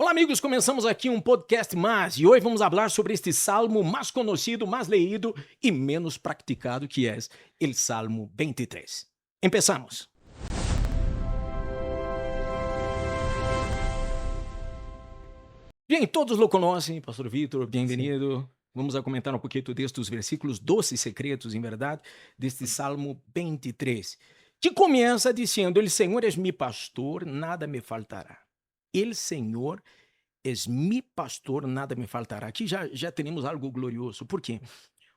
Olá, amigos, começamos aqui um podcast mais e hoje vamos falar sobre este salmo mais conhecido, mais leído e menos praticado, que é o Salmo 23. Empezamos. Bem, todos lo conhecem, Pastor Vitor, bem-vindo. Vamos a comentar um pouquinho destes versículos 12 secretos, em verdade, deste Salmo 23, que começa dizendo: "El Senhor é mi pastor, nada me faltará. El Senhor és mi pastor, nada me faltará." Aqui já temos algo glorioso. Por quê?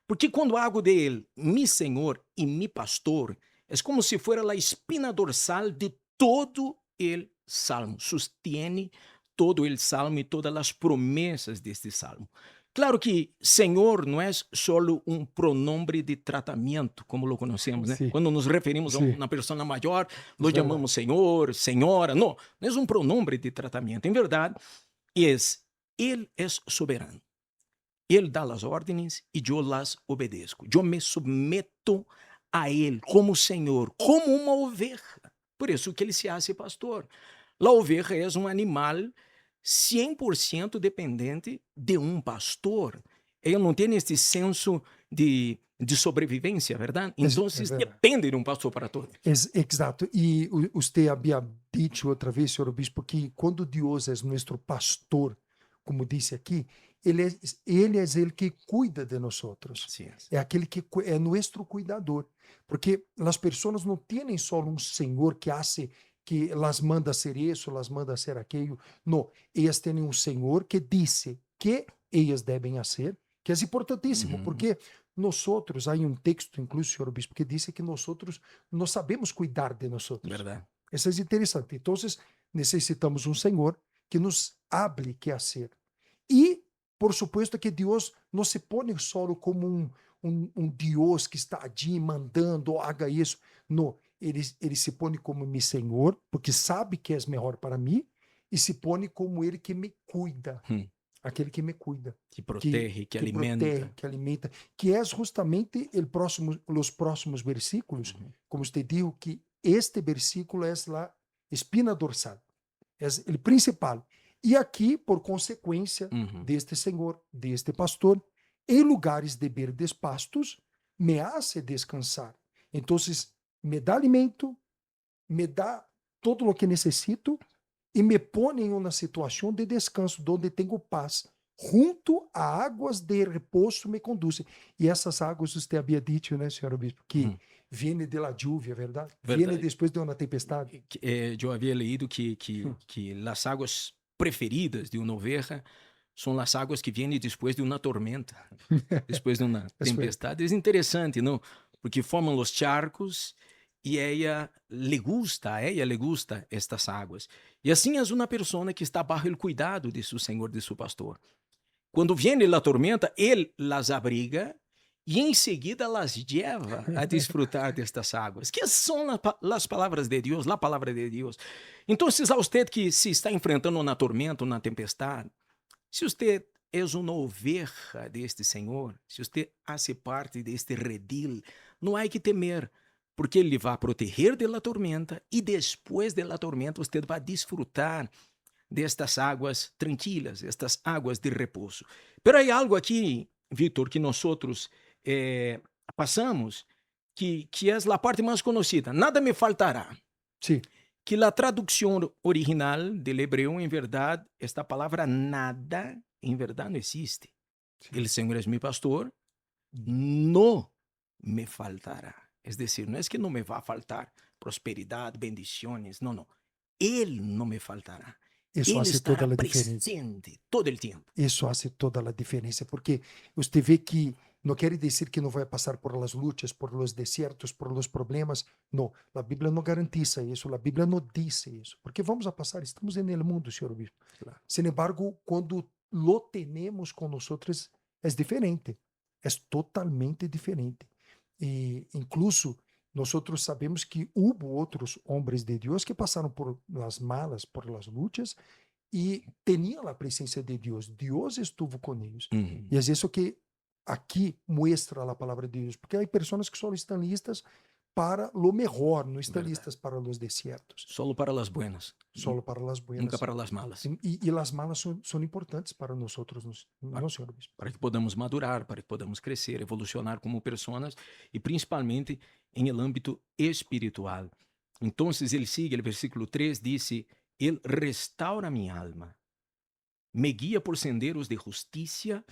Porque quando hago de ele mi Senhor e mi pastor, é como se fuera a espina dorsal de todo el salmo. Sostiene todo el salmo e todas as promessas deste salmo. Claro que Senhor não é solo um pronombre de tratamento, como lo conhecemos, né? Sí, Quando nos referimos a sí, uma pessoa maior, lo es verdad. chamamos Senhor, Senhora. Não, não é um pronombre de tratamento. Em verdade, Él es soberano. Él da las órdenes y yo las obedezco. Yo me someto a Él como Senhor, como uma oveja. Por isso que ele se hace pastor. La oveja é um animal 100% dependente de um pastor. Ele não tem este senso de sobrevivência, verdade? Então, Es verdad. depende de um pastor para tudo. Exato. E você havia dito outra vez, senhor Bispo, que quando Deus é nosso pastor, como disse aqui, ele é ele que cuida de nós. Así es. É aquele que é nosso cuidador. Porque as pessoas não têm só um Senhor que hace, que las manda ser isso, las manda ser aquilo. Não, elas têm um Senhor que disse que elas devem fazer, que é importantíssimo, porque nós outros, há um texto, incluso, senhor Bispo, que diz que nós outros não sabemos cuidar de nós outros. Verdade. Isso é interessante. Então, necessitamos um Senhor que nos hable que fazer. E, por supuesto, que Deus não se põe só como um Deus que está ali mandando, haga isso. Não, ele se põe como meu Senhor, porque sabe que é melhor para mim, e se põe como ele que me cuida. Aquele que me cuida, Que protege, que alimenta. protege, que alimenta, que é justamente os próximos versículos, como você disse, que este versículo é a espina dorsal, é o principal. E aqui, por consequência deste Senhor, deste pastor, em lugares de verdes pastos, me hace descansar. Então, me dá alimento, me dá todo o que necessito, e me põe em uma situação de descanso, onde tenho paz. Junto a águas de repouso me conduzem. E essas águas, você havia dito, né, senhor Bispo, que vêm de la lluvia, verdade? Vêm depois de uma tempestade. Eu havia leído que as águas preferidas de uma oveja são as águas que vêm depois de uma tormenta, depois de uma tempestade. É interessante, não? Porque formam os charcos e a ella le gusta estas águas. E assim é uma pessoa que está bajo o cuidado de seu Senhor, de seu pastor. Quando viene a tormenta, ele las abriga e em seguida las lleva a disfrutar destas águas, que são as palavras de Deus, a palavra de Deus. Então, a você que se está enfrentando uma tormenta, uma tempestade, se você é uma oveja deste Senhor, se você faz parte deste redil, não há que temer, porque Ele vai proteger da tormenta e depois da tormenta você vai desfrutar destas águas tranquilas, estas águas de repouso. Pero há algo aqui, Vitor, que nós passamos, que é a parte mais conhecida. Nada me faltará. Sim. Que a tradução original do hebreu, em verdade, esta palavra nada, em verdade, não existe. O Senhor é meu pastor, não me faltará. É decir, não é que não me vai faltar prosperidade, bendições, não. Ele não me faltará. Isso Ele faz estará toda a diferença. presente todo o tempo. Isso faz toda a diferença, porque você vê que não quer dizer que não vai passar por las lutas, por los desiertos, por los problemas. Não, a Bíblia não garantiza isso, a Bíblia não diz isso, porque vamos a passar, estamos no mundo, senhor Bispo. Claro. Sin embargo, quando lo tenemos com nós, é diferente, é totalmente diferente. E, incluso, nós sabemos que houve outros homens de Deus que passaram por las malas, por las lutas, e tinham a presença de Deus. Deus estuvo com eles. E é isso que aqui mostra a palavra de Deus, porque há pessoas que só estão listas para lo mejor, no están Verdad. listas para los desiertos, Solo para las buenas, solo para las nunca buenas. para las malas. Y las malas son importantes para nosotros, ¿no, señor obispo? Para que podamos madurar, para que podamos crescer, evolucionar como personas e principalmente em el âmbito espiritual. Então, ele sigue, o versículo 3 diz: Ele restaura minha alma, me guia por senderos de justiça,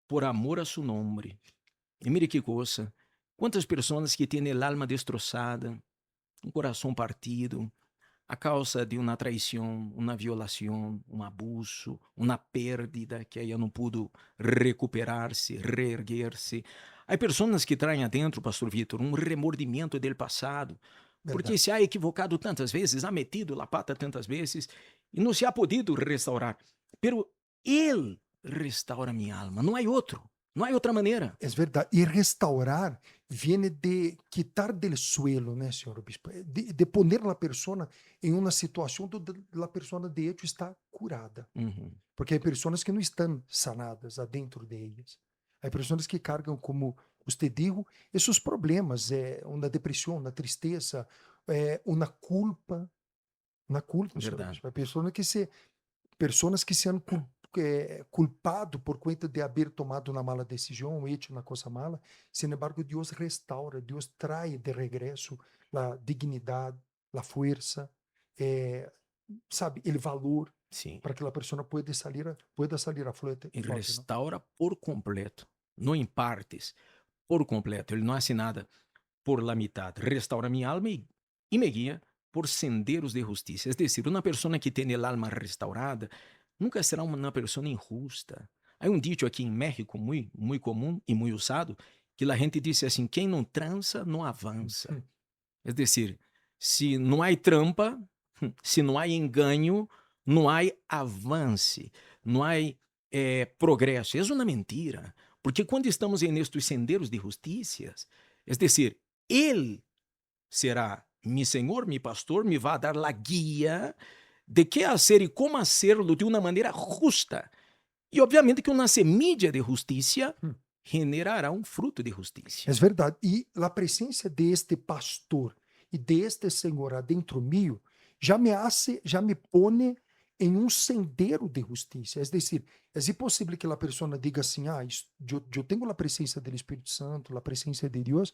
por amor a su nombre. E mire que coisa, quantas pessoas que têm a alma destroçada, um coração partido, a causa de uma traição, uma violação, um abuso, uma pérdida que ela não pudo recuperar-se, reerguer-se. Há pessoas que traem adentro, pastor Vitor, um remordimento do passado, porque Verdade. se ha equivocado tantas vezes, ha metido a pata tantas vezes e não se ha podido restaurar. Pero Ele restaura minha alma, não há outro, não há outra maneira. Es verdad. Y restaurar viene de quitar del suelo, ¿no, señor obispo? De poner a la persona en una situación donde la persona de hecho está curada. Uhum. Porque hay personas que no están sanadas adentro de ellas. Hay personas que cargan, como usted dijo, esos problemas, una depresión, una tristeza, una culpa. Una culpa, señor Verdade. obispo. Hay personas que se han culpado por cuenta de haber tomado una mala decisión o hecho una cosa mala. Sin embargo, Dios restaura, Dios trae de regreso la dignidad, la fuerza, sabe, el valor Sim. para que la persona pueda salir a flote. Ele ¿no? restaura por completo, não em partes, por completo. Ele não hace nada por la mitad. Restaura minha alma e me guia por senderos de justiça. Es decir, uma pessoa que tem a alma restaurada nunca será uma pessoa injusta. Há um dicho aqui em México muito comum e muito usado que a gente diz assim: quem não trança não avança. Es decir, se não há trampa, se não há engano, não há avance, não há progresso. É uma mentira. Porque quando estamos nestes senderos de justiça, é decir, Ele será mi Senhor, mi pastor, me vai dar a guia de que fazer e como hacerlo de uma maneira justa. E obviamente que uma semilla de justiça generará um fruto de justiça. Es verdad. Y la presencia de este pastor y de este Señor adentro mío ya me pone en un sendero de justicia. Es decir, es imposible que la persona diga así: yo tengo la presencia del Espíritu Santo, la presencia de Dios,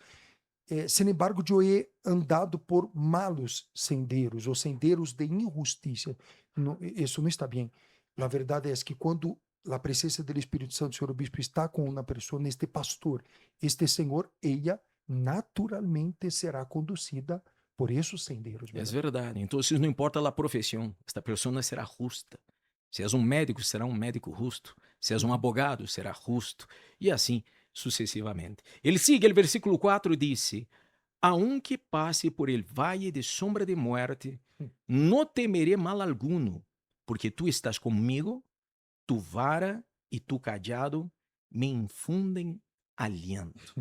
sin embargo yo he andado por malos senderos o senderos de injusticia. No, eso no está bien. La verdad es que cuando la presencia del Espíritu Santo, señor obispo, está con una persona, este pastor, este Señor, ella naturalmente será conducida por esos senderos. É verdade. Então, não importa a profissão, esta pessoa será justa. Se és um médico, será um médico justo. Se és um abogado, será justo. E assim sucessivamente. Ele sigue, o versículo 4 disse: aunque passe por el valle de sombra de muerte, no temeré mal alguno, porque tu estás comigo, tu vara e tu cajado me infundem aliento.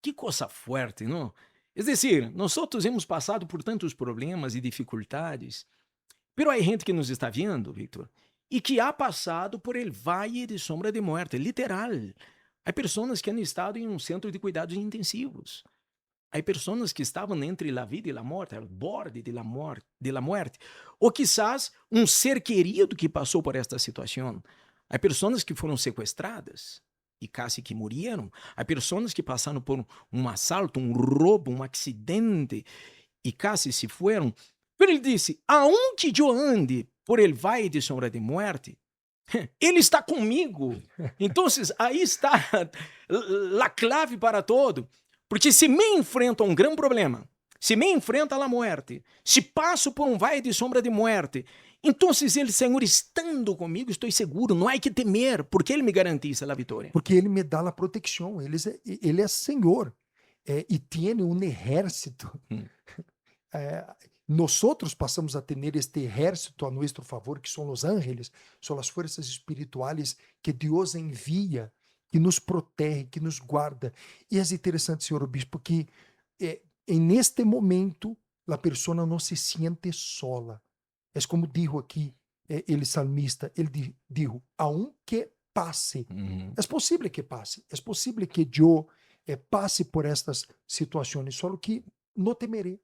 Que coisa forte, não? É decir, nós hemos passado por tantos problemas e dificuldades, pero há gente que nos está vendo, Victor, e que ha passado por el valle de sombra de muerte, literal. Há pessoas que han estado em um centro de cuidados intensivos. Há pessoas que estavam entre a vida e a morte, ao borde de la muerte. Ou quizás um ser querido que passou por esta situação. Há pessoas que foram sequestradas e quase que morreram. Há pessoas que passaram por um assalto, um roubo, um acidente e quase se foram. Mas ele disse: aonde eu ande por el valle de sombra de muerte, ele está comigo. Então, aí está a clave para todo. Porque se me enfrento a um grande problema, se me enfrento a morte, se passo por um vale de sombra de morte, então, ele, Senhor, estando comigo, estou seguro, não há que temer, porque Ele me garantiza a vitória. Porque Ele me dá a proteção, Ele é Senhor, e tem um exército. Nosotros passamos a ter este ejército a nosso favor, que são os ángeles, são as forças espirituais que Deus envia, que nos protege, que nos guarda. E é interessante, senhor obispo, que neste momento a pessoa não se siente sola. É como dijo aqui ele salmista, ele dijo: aunque passe, é possível que passe, é possível que eu passe por estas situações, só que no temeré.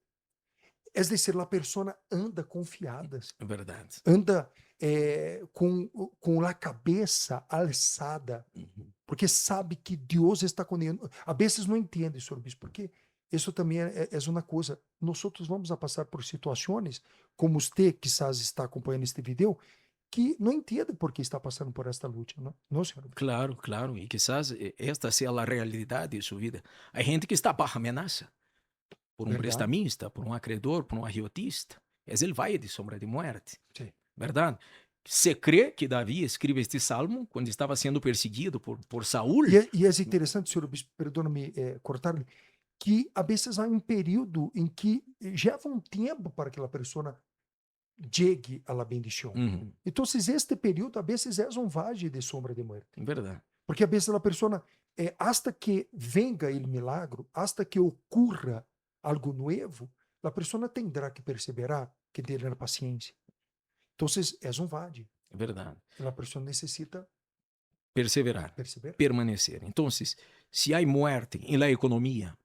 Es decir, a pessoa anda confiada, É verdade. anda com a cabeça alçada, Uhum. porque sabe que Deus está com ele. A vezes não entende, senhor bispo, porque isso também é uma coisa. Nós vamos a passar por situações, como você quizás está acompanhando este vídeo, que não entende por que está passando por esta luta, não, não senhor bispo? Claro, claro. E quizás esta seja a realidade de sua vida. Há gente que está bajo ameaça por um Verdade? prestamista, por um acreedor, por um agiotista. É o valle de sombra de muerte. Sim. Verdade? Se crê que Davi escreve este salmo quando estava sendo perseguido por Saul? E é interessante, senhor bispo, perdona-me cortar-lhe, que a vezes há um período em que leva um tempo para que a pessoa chegue à bendição. Uhum. Então, este período, a vezes, é um vale de sombra de morte. Verdade. Porque a vezes a pessoa, hasta que venga o milagro, hasta que ocorra algo novo, a pessoa terá que perseverar, que ter paciência. Então, é um vale. Verdade. A pessoa necessita Perseverar, perseverar. permanecer. Então, se há muerte em la economia,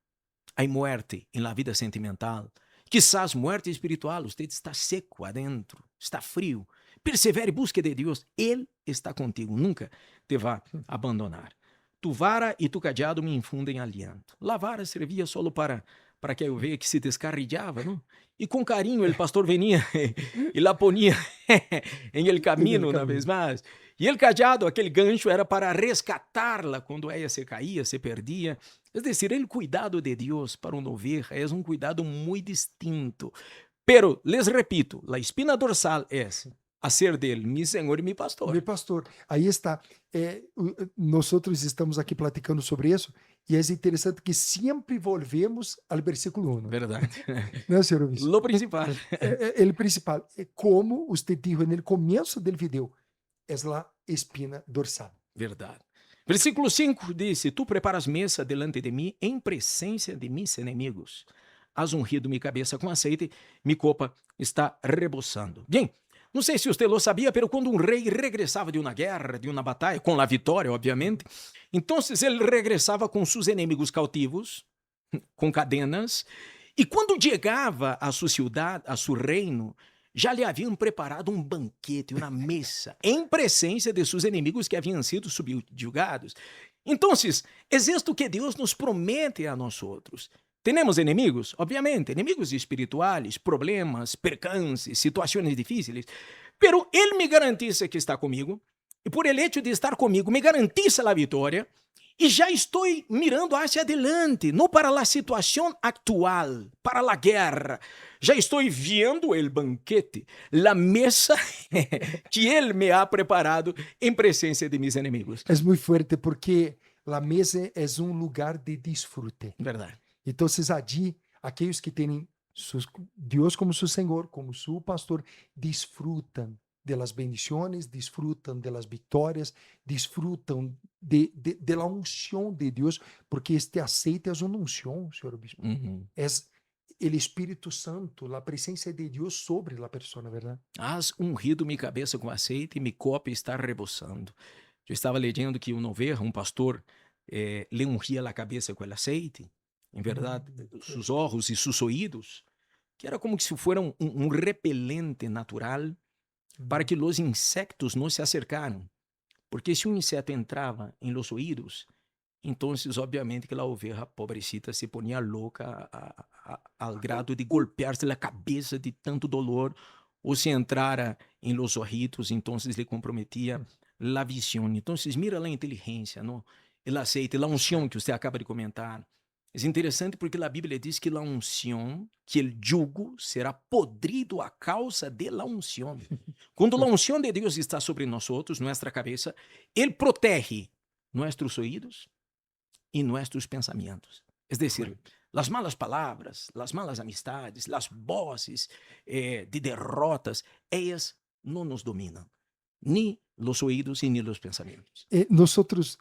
há muerte em la vida sentimental, quizás muerte espiritual, você está seco adentro, está frio. Persevere, busque de Deus. Ele está contigo, nunca te vai abandonar. Tu vara e tu cajado me infundem aliento. La vara servia só para que eu veja que se descarrilhava, não? E com carinho o pastor venia e la ponia em el caminho uma vez mais. E el cajado, aquele gancho, era para rescatar-la quando ela se caía, se perdia. É decir, o cuidado de Deus para uma oveja é um cuidado muito distinto. Pero, les repito, a espina dorsal é hacer dele mi Senhor e mi pastor. Meu pastor, aí está. Nós estamos aqui platicando sobre isso, e é interessante que sempre volvemos ao versículo 1. Verdade. Não, senhor bispo? Lo principal. O principal, como você disse no começo do vídeo, é a espina dorsal. Verdade. Versículo 5 diz: Tu preparas mesa delante de mim em presença de mis inimigos. Has ungido minha cabeça com azeite, minha copa está rebosando. Bem, não sei se você lo sabia, mas quando um rei regressava de uma guerra, de uma batalha, com a vitória, obviamente, então ele regressava com seus inimigos cautivos, com cadenas, e quando chegava a sua cidade, a seu reino, já lhe haviam preparado um banquete, uma mesa, em presença de seus inimigos que haviam sido subjugados. Então, é isto que Deus nos promete a nós outros. Temos inimigos? Obviamente, inimigos espirituais, problemas, percances, situações difíceis. Pero Ele me garantiza que está comigo, e por el hecho de estar comigo, me garantiza a vitória, e já estou mirando hacia adelante, não para a situação atual, para a guerra. Já estou vendo o banquete, a mesa que Ele me ha preparado em presença de mis inimigos. É muito forte porque a mesa é um lugar de disfrute. Verdade. Então, allí, aqueles que têm Deus como seu Senhor, como seu pastor, disfrutam de las bendiciones, disfrutam de las vitórias, disfrutam de la unção de Deus, porque este aceite é uma unção, senhor bispo. Uhum. É o Espírito Santo, a presença de Deus sobre a pessoa, verdade? Has ungido minha cabeça com azeite e minha copa está rebosando. Eu estava lendo que uma oveja, um pastor, lhe ungia a cabeça com azeite, em verdade, seus olhos e seus ouvidos, que era como se fosse um repelente natural para que os insectos não se acercaram. Porque se um inseto entrava em los ouvidos, então, obviamente, que a oveja pobrecita se ponia louca ao grado de golpear-se na cabeça de tanto dolor, ou se entrara em los ojitos, então lhe comprometia a visão. Então, mira a inteligência, não? O aceite, a unção que você acaba de comentar. É interessante porque a Bíblia diz que a unção, que o jugo será podrido a causa de la unção. Quando a unção de Deus está sobre nós outros, nossa cabeça, Ele protege nossos ouvidos e nossos pensamentos. É decir, as malas palavras, as malas amistades, as vozes de derrotas, elas não nos dominam. Ni los ouvidos e ni los pensamentos. Nós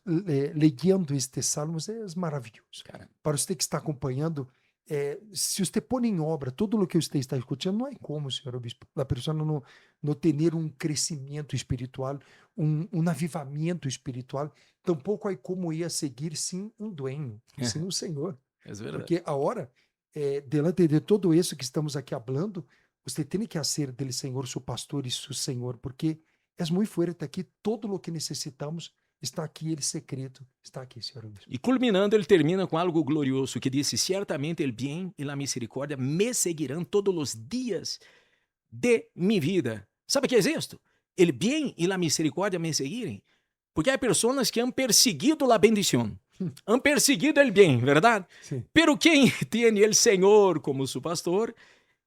lendo estes salmos é maravilhoso. Caramba. Para você que está acompanhando, se você põe em obra tudo o que você está escutando, não há como, senhor bispo, a pessoa não ter um crescimento espiritual, um avivamento espiritual, tampouco há como ia seguir sem um dueño, sem um Senhor. É verdade. Porque agora delante de todo isso que estamos aqui falando, você tem que fazer dele Senhor seu pastor e seu Senhor, porque é muito forte aqui, todo o que necessitamos está aqui, ele secreto está aqui, Senhor Bispo. E culminando, ele termina com algo glorioso que disse: ciertamente el bien y la misericordia me seguirán todos los días de mi vida. ¿Sabe qué es esto? El bien y la misericordia me seguirem. Porque hay personas que han perseguido la bendición, han perseguido el bien, ¿verdad? Sí. Pero quien tiene el Señor como su pastor,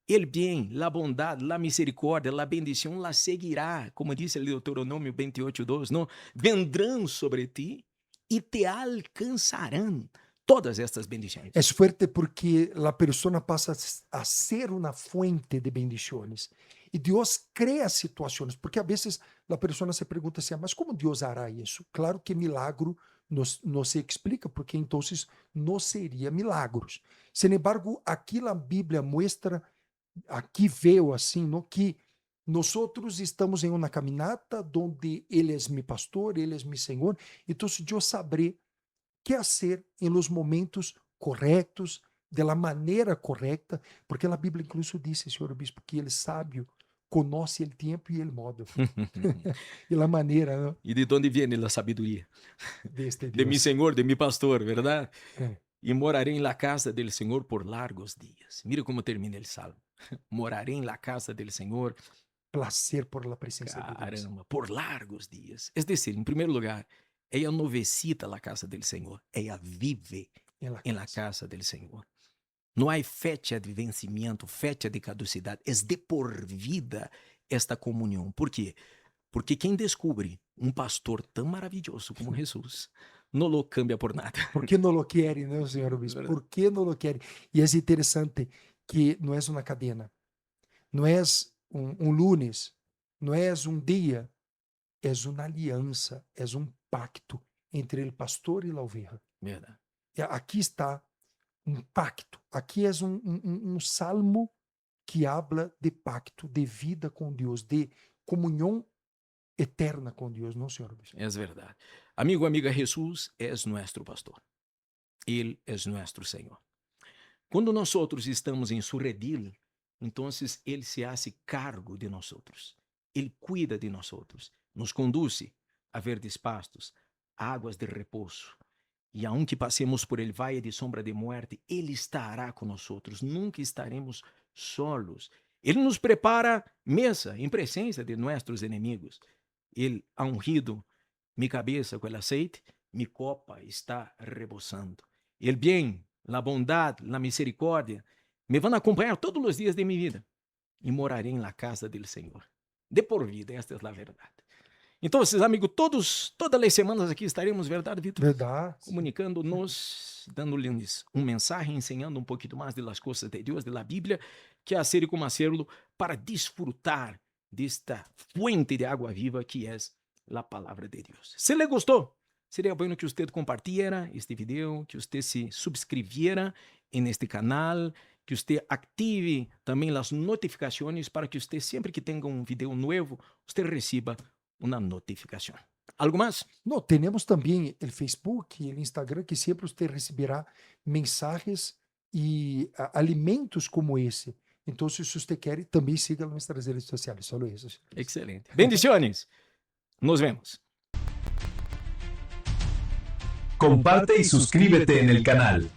el bien, la bondad, la misericordia, la bendición la seguirá, como dice el Deuteronomio 28:2, ¿no? Vendrán sobre ti y te alcanzarán todas estas bendiciones. É forte porque a pessoa passa a ser uma fuente de bendições. E Deus cria situações, porque a vezes a pessoa se pergunta assim, mas como Deus hará isso? Claro que milagro não se explica, porque então não seria milagros. Sin embargo, aqui a Bíblia mostra, aqui veio assim, no, que nós estamos em uma caminhada onde Ele é meu pastor, Ele é meu Senhor, então eu saberei que fazer em los momentos corretos, de la maneira correta, porque a Bíblia incluso diz, Senhor Bispo, que Ele sábio conhece o tempo e o modo. E a maneira, não? ¿Y de dónde viene la sabiduría? Deste De mi Deus. Señor, de mi pastor, ¿verdad? É. Y moraré en la casa del Señor por largos días. Mira cómo termina el salmo. Moraré en la casa del Señor, Placer por la presença de Deus. caramba, por largos días. Es decir, en primer lugar, ella no visita la casa del Señor, ella vive en la casa del Señor. No hay fecha de vencimiento, fecha de caducidad, es de por vida esta comunión. ¿Por qué? Porque quem descubre um pastor tão maravilhoso como Jesus, não lo cambia por nada. Por que não lo querem, né, Senhor Bispo? Verdade. Por que não lo querem? E é interessante que não é uma cadena, não é um lunes, não é um dia, é uma aliança, é um pacto entre o pastor e a ovelha. Verdade. E aqui está um pacto. Aqui é um salmo que habla de pacto, de vida com Deus, de comunhão eterna com Deus, não, Senhor Bispo? É verdade. Amigo, amiga, Jesus é nosso pastor. Ele é nosso Senhor. Quando nós estamos em su redil, então Ele se hace cargo de nós. Ele cuida de nós. Nos conduz a verdes pastos, águas de repouso. E aunque passemos por el valle de sombra de muerte, Ele estará conosco. Nunca estaremos solos. Ele nos prepara mesa em presença de nossos inimigos. Ele ha ungido mi cabeça com el aceite, mi copa está rebosando. El bien, la bondad, la misericordia me van a acompanhar todos os dias de mi vida e morarei na casa del Senhor. De por vida, esta é a verdade. Então, amigo, todas as semanas aqui estaremos, verdade, Vitor? Verdade. Comunicando-nos, dando-lhes uma mensagem, ensinando um pouquinho mais das coisas de Deus, da Bíblia, que a ser e como hacerlo para disfrutar desta fuente de água viva que é a palavra de Deus. Se lhe gostou, seria bueno que você compartilhara este vídeo, que você se subscreviera en este canal, que você active também as notificações para que você sempre que tenha um vídeo novo, você receba uma notificação. Algo mais? Não, temos também o Facebook e o Instagram, que sempre você receberá mensagens e alimentos como esse. Então, se você quer, também siga nossas redes sociais. Só isso. Excelente. Bendiciones. Nos vemos. Comparte y suscríbete en el canal.